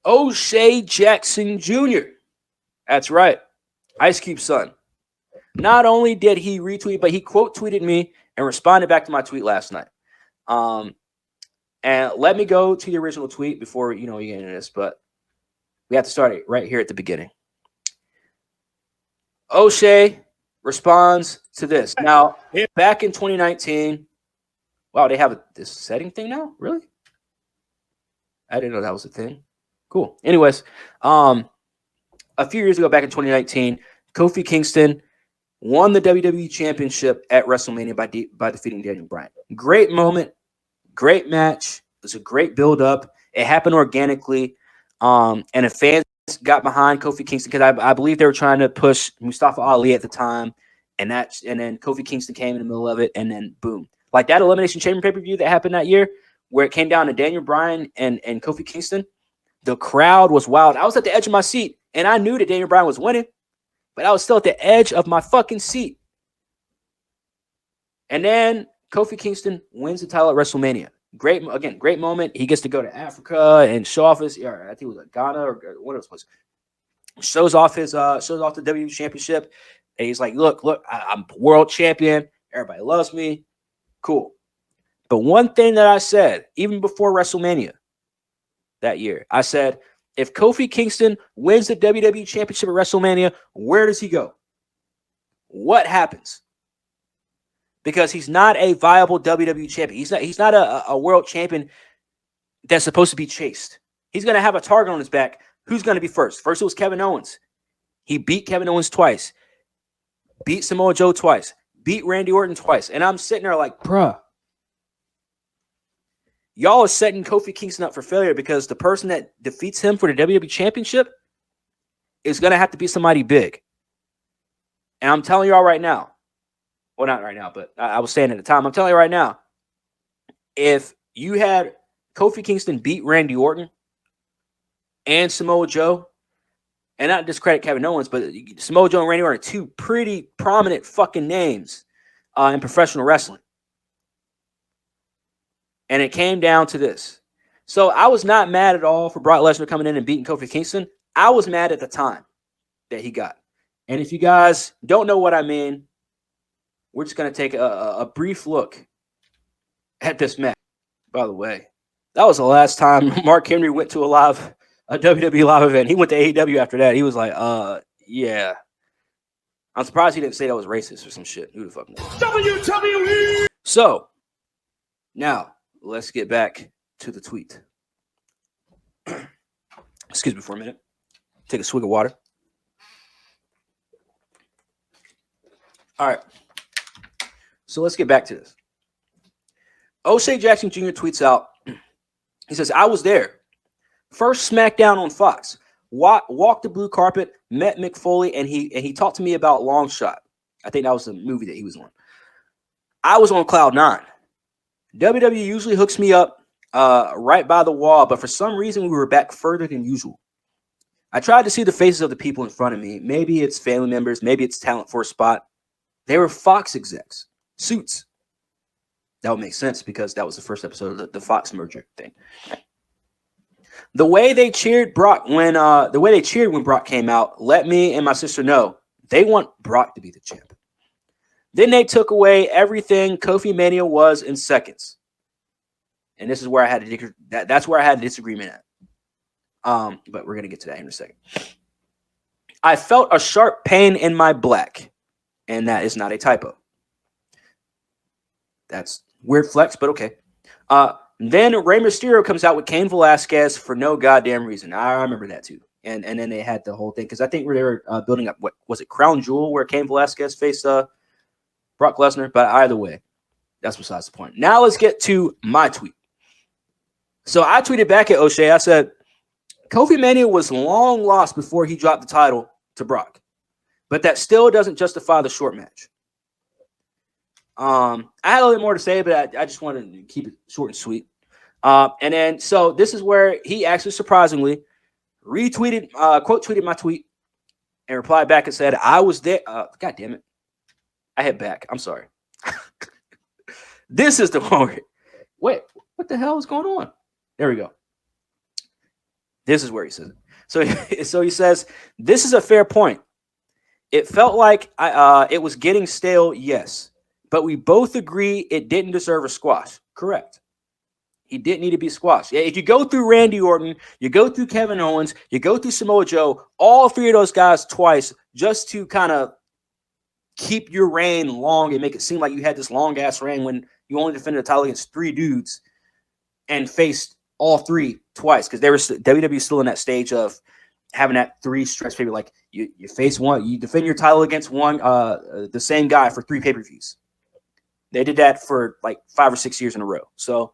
O'Shea Jackson Jr. That's right. Ice Cube's son. Not only did he retweet, but he quote tweeted me and responded back to my tweet last night. And let me go to the original tweet before we get into this, but we have to start it right here at the beginning. O'Shea responds to this. Now, back in 2019, wow, they have this setting thing now? Really? I didn't know that was a thing. Cool. Anyways, a few years ago, back in 2019, Kofi Kingston won the WWE Championship at WrestleMania by defeating Daniel Bryan. Great moment, great match. It was a great build-up. It happened organically, and the fans got behind Kofi Kingston because I believe they were trying to push Mustafa Ali at the time, and then Kofi Kingston came in the middle of it, and then boom. Like that Elimination Chamber pay-per-view that happened that year, where it came down to Daniel Bryan and Kofi Kingston, the crowd was wild. I was at the edge of my seat, and I knew that Daniel Bryan was winning, but I was still at the edge of my fucking seat. And then Kofi Kingston wins the title at WrestleMania. Great moment. He gets to go to Africa and show off his, I think it was Ghana or what else was. Shows off the WWE Championship, and he's like, "Look, I'm world champion. Everybody loves me. Cool." But one thing that I said, even before WrestleMania that year, I said, if Kofi Kingston wins the WWE Championship at WrestleMania, where does he go? What happens? Because he's not a viable WWE champion. He's not a world champion that's supposed to be chased. He's going to have a target on his back. Who's going to be first? First, it was Kevin Owens. He beat Kevin Owens twice. Beat Samoa Joe twice. Beat Randy Orton twice. And I'm sitting there like, bruh. Y'all are setting Kofi Kingston up for failure because the person that defeats him for the WWE Championship is going to have to be somebody big. And I'm telling y'all right now, well, not right now, but I was saying at the time, I'm telling you right now, if you had Kofi Kingston beat Randy Orton and Samoa Joe, and not discredit Kevin Owens, but Samoa Joe and Randy Orton are two pretty prominent fucking names in professional wrestling. And it came down to this. So I was not mad at all for Brock Lesnar coming in and beating Kofi Kingston. I was mad at the time that he got. And if you guys don't know what I mean, we're just going to take a brief look at this match. By the way, that was the last time Mark Henry went to a WWE live event. He went to AEW after that. He was like, yeah. I'm surprised he didn't say that was racist or some shit. Who the fuck knows? WWE! So, now, let's get back to the tweet. Excuse me for a minute. Take a swig of water. All right. So let's get back to this. O'Shea Jackson Jr. tweets out, he says, I was there. First SmackDown on Fox. Walked the blue carpet, met Mick Foley, and he talked to me about Long Shot. I think that was the movie that he was on. I was on cloud nine. WWE usually hooks me up right by the wall, but for some reason we were back further than usual. I tried to see the faces of the people in front of me. Maybe it's family members, maybe it's talent for a spot. They were Fox execs, suits. That would make sense because that was the first episode of the Fox merger thing. The way they cheered when Brock came out, let me and my sister know they want Brock to be the champ. Then they took away everything KofiMania was in seconds, and this is where I had that's where I had a disagreement at. But we're gonna get to that in a second. I felt a sharp pain in my black, and that is not a typo. That's weird flex, but okay. Then Rey Mysterio comes out with Cain Velasquez for no goddamn reason. I remember that too. And then they had the whole thing because I think they were building up, what was it, Crown Jewel, where Cain Velasquez faced Brock Lesnar. But either way, that's besides the point. Now let's get to my tweet. So I tweeted back at O'Shea. I said, KofiMania was long lost before he dropped the title to Brock. But that still doesn't justify the short match. I had a little bit more to say, but I just wanted to keep it short and sweet. And then, so this is where he actually surprisingly retweeted, quote tweeted my tweet and replied back and said, I was there. God damn it. I hit back. I'm sorry. This is the one. Wait, what the hell is going on? There we go. This is where he says it. So he says, this is a fair point. It felt like it was getting stale, yes. But we both agree it didn't deserve a squash. Correct. He didn't need to be squashed. If you go through Randy Orton, you go through Kevin Owens, you go through Samoa Joe, all three of those guys twice, just to kind of keep your reign long and make it seem like you had this long-ass reign when you only defended the title against three dudes and faced all three twice, because WWE still in that stage of having that three stretch period. Like you face one, you defend your title against one, the same guy for three pay-per-views. They did that for like 5 or 6 years in a row. So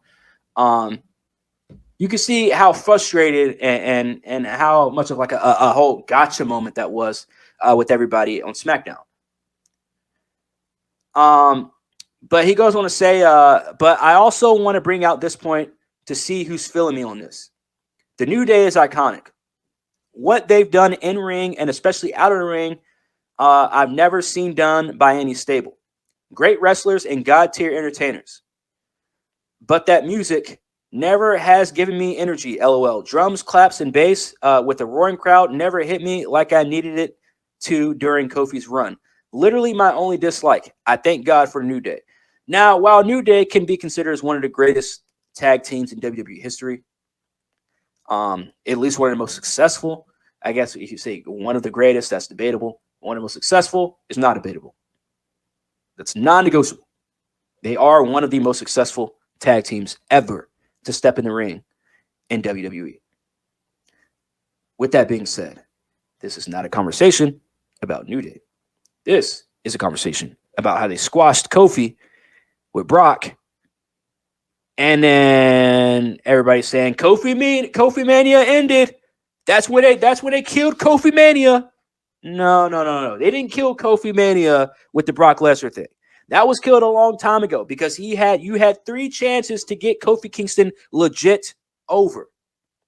you can see how frustrated and how much of like a whole gotcha moment that was with everybody on SmackDown. But he goes on to say, but I also want to bring out this point to see who's feeling me on this. The New Day is iconic. What they've done in ring and especially out of the ring, I've never seen done by any stable. Great wrestlers and god tier entertainers. But that music never has given me energy, LOL. Drums, claps, and bass with a roaring crowd never hit me like I needed it to during Kofi's run. Literally my only dislike. I thank God for New Day. Now, while New Day can be considered as one of the greatest tag teams in WWE history, at least one of the most successful, I guess if you say one of the greatest, that's debatable. One of the most successful is not debatable. That's non-negotiable. They are one of the most successful tag teams ever to step in the ring in WWE. With that being said, this is not a conversation about New Day. This is a conversation about how they squashed Kofi with Brock. And then everybody's saying KofiMania ended. That's when they killed KofiMania. No. They didn't kill KofiMania with the Brock Lesnar thing. That was killed a long time ago because you had 3 chances to get Kofi Kingston legit over.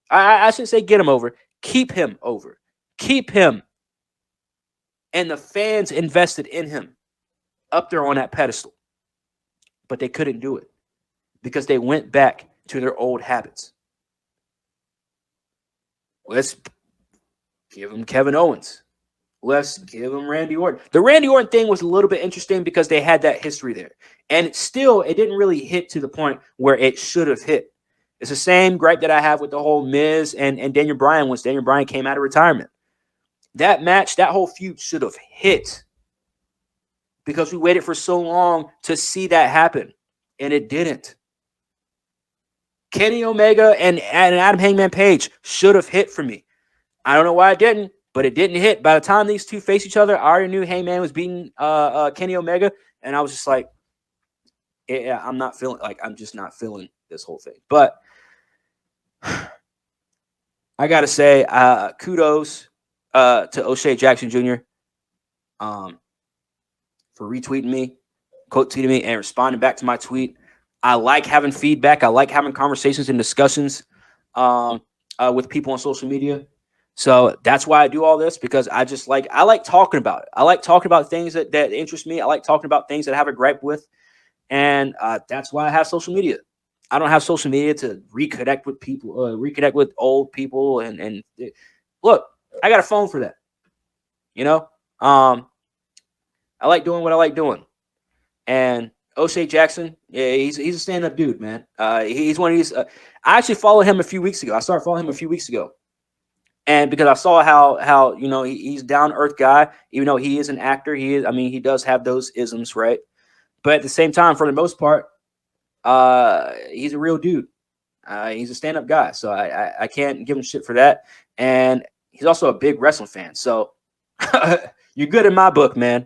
I shouldn't say get him over. Keep him over. Keep him. And the fans invested in him up there on that pedestal. But they couldn't do it because they went back to their old habits. Let's give him Kevin Owens. Let's give him Randy Orton. The Randy Orton thing was a little bit interesting because they had that history there. And it didn't really hit to the point where it should have hit. It's the same gripe that I have with the whole Miz and Daniel Bryan once Daniel Bryan came out of retirement. That match, that whole feud should have hit because we waited for so long to see that happen, and it didn't. Kenny Omega and Adam Hangman Page should have hit for me. I don't know why it didn't, but it didn't hit. By the time these two face each other, I already knew Hangman was beating Kenny Omega, and I was just like, yeah, I'm just not feeling this whole thing. But I got to say, kudos to O'Shea Jackson Jr. For retweeting me, quote tweeting me, and responding back to my tweet. I like having feedback. I like having conversations and discussions with people on social media. So that's why I do all this, because I like talking about it. I like talking about things that interest me. I like talking about things that I have a gripe with. And that's why I have social media. I don't have social media to reconnect with people, reconnect with old people. And look, I got a phone for that. You know, I like doing what I like doing. And O'Shea Jackson, yeah, he's a stand-up dude, man. He's one of these. I actually followed him a few weeks ago. I started following him a few weeks ago. And because I saw how he's a down-to-earth guy, even though he is an actor, he does have those isms, right? But at the same time, for the most part, he's a real dude. He's a stand-up guy, so I can't give him shit for that. And he's also a big wrestling fan, so you're good in my book, man.